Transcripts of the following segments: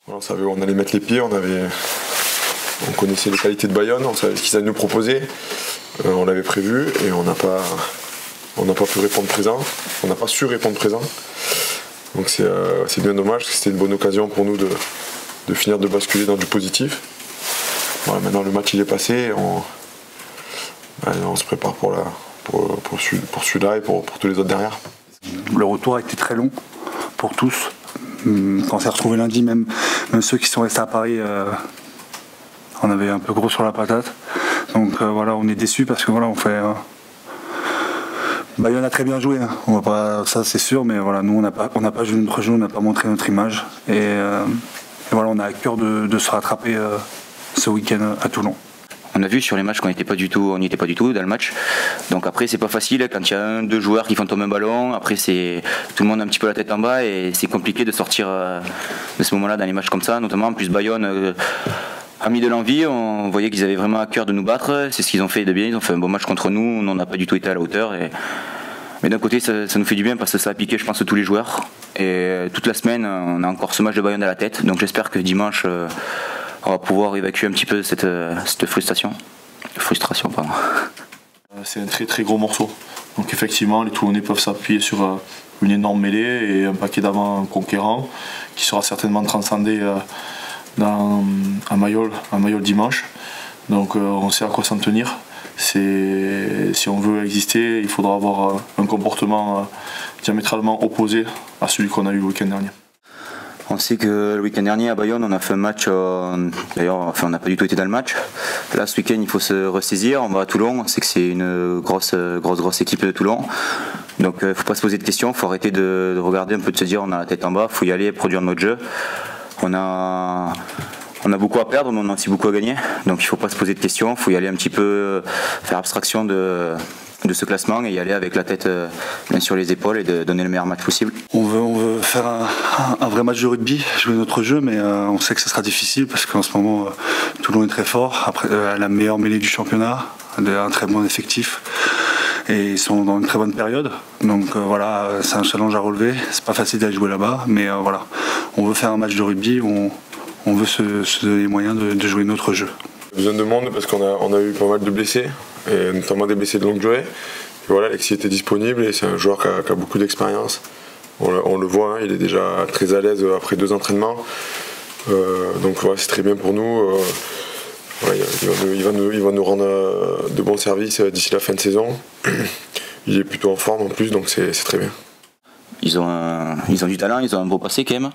On savait où on allait mettre les pieds, on connaissait les qualités de Bayonne, on savait ce qu'ils allaient nous proposer, on l'avait prévu et on n'a pas pu répondre présent, on n'a pas su répondre présent. Donc c'est bien dommage, parce que c'était une bonne occasion pour nous de finir de basculer dans du positif. Voilà, maintenant le match il est passé, on se prépare pour celui-là et pour tous les autres derrière. Le retour a été très long pour tous. Quand on s'est retrouvés lundi, même ceux qui sont restés à Paris, on avait un peu gros sur la patate. Donc voilà, on est déçus parce que voilà, on fait. Bayonne a très bien joué, hein. On va pas, ça c'est sûr, mais voilà, nous on n'a pas joué notre jeu, on n'a pas montré notre image. Et voilà, on a à cœur de se rattraper ce week-end à Toulon. On a vu sur les matchs qu'on n'y était pas du tout dans le match. Donc après c'est pas facile quand il y a deux joueurs qui font tomber un ballon. Après c'est tout le monde a un petit peu la tête en bas et c'est compliqué de sortir de ce moment-là dans les matchs comme ça. Notamment en plus Bayonne a mis de l'envie. On voyait qu'ils avaient vraiment à cœur de nous battre. C'est ce qu'ils ont fait de bien. Ils ont fait un bon match contre nous. On n'a pas du tout été à la hauteur. Mais d'un côté ça nous fait du bien parce que ça a piqué je pense tous les joueurs. Et toute la semaine on a encore ce match de Bayonne à la tête. Donc j'espère que dimanche on va pouvoir évacuer un petit peu cette frustration. Pardon. C'est un très très gros morceau. Donc effectivement, les Toulonnais peuvent s'appuyer sur une énorme mêlée et un paquet d'avant conquérant qui sera certainement transcendé à Mayol dimanche. Donc on sait à quoi s'en tenir. Si on veut exister, il faudra avoir un comportement diamétralement opposé à celui qu'on a eu le week-end dernier. On sait que le week-end dernier à Bayonne on a fait un match, d'ailleurs on n'a pas du tout été dans le match. Là ce week-end il faut se ressaisir, on va à Toulon, on sait que c'est une grosse équipe de Toulon. Donc il ne faut pas se poser de questions, il faut arrêter de regarder un peu, de se dire on a la tête en bas, il faut y aller, produire notre jeu. On a beaucoup à perdre, mais on a aussi beaucoup à gagner. Donc il ne faut pas se poser de questions, il faut y aller un petit peu, faire abstraction de ce classement et y aller avec la tête bien sur les épaules et de donner le meilleur match possible. On veut faire un vrai match de rugby, jouer notre jeu, mais on sait que ce sera difficile parce qu'en ce moment Toulon est très fort, après la meilleure mêlée du championnat, un très bon effectif et ils sont dans une très bonne période. Donc voilà, c'est un challenge à relever, c'est pas facile d'aller jouer là-bas, mais voilà, on veut faire un match de rugby où on veut se donner les moyens de jouer notre jeu. Besoin de monde parce qu'on a eu pas mal de blessés, et notamment des blessés de longue durée. Et voilà, Alexis était disponible et c'est un joueur qui a beaucoup d'expérience. On le voit, hein, il est déjà très à l'aise après 2 entraînements. Donc voilà, c'est très bien pour nous. Voilà, il va nous rendre de bons services d'ici la fin de saison. Il est plutôt en forme en plus, donc c'est très bien. Ils ont du talent, ils ont un beau passé quand même.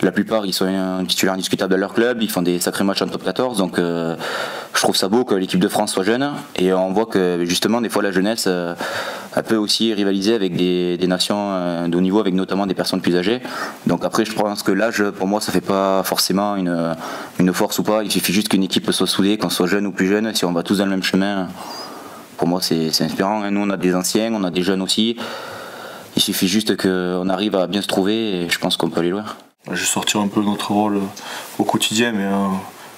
La plupart, ils sont un titulaire indiscutable de leur club, ils font des sacrés matchs en top 14, donc je trouve ça beau que l'équipe de France soit jeune. Et on voit que justement, des fois, la jeunesse elle peut aussi rivaliser avec des nations de haut niveau, avec notamment des personnes plus âgées. Donc après, je pense que l'âge, pour moi, ça fait pas forcément une force ou pas. Il suffit juste qu'une équipe soit soudée, qu'on soit jeune ou plus jeune. Si on va tous dans le même chemin, pour moi, c'est inspirant. Nous, on a des anciens, on a des jeunes aussi. Il suffit juste qu'on arrive à bien se trouver et je pense qu'on peut aller loin. Je vais sortir un peu de notre rôle au quotidien, mais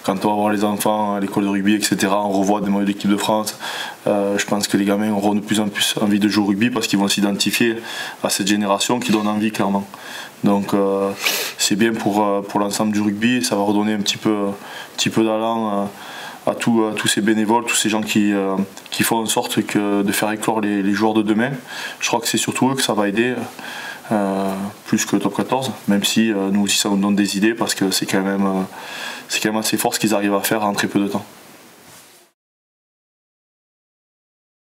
quand on va voir les enfants à l'école de rugby, etc., on revoit des maillots d'équipe de France. Je pense que les gamins auront de plus en plus envie de jouer au rugby parce qu'ils vont s'identifier à cette génération qui donne envie clairement. Donc c'est bien pour l'ensemble du rugby, ça va redonner un petit peu d'allant à tous ces bénévoles, tous ces gens qui font en sorte de faire éclore les joueurs de demain. Je crois que c'est surtout eux que ça va aider, plus que le top 14, même si nous aussi ça nous donne des idées parce que c'est quand même assez fort ce qu'ils arrivent à faire en très peu de temps.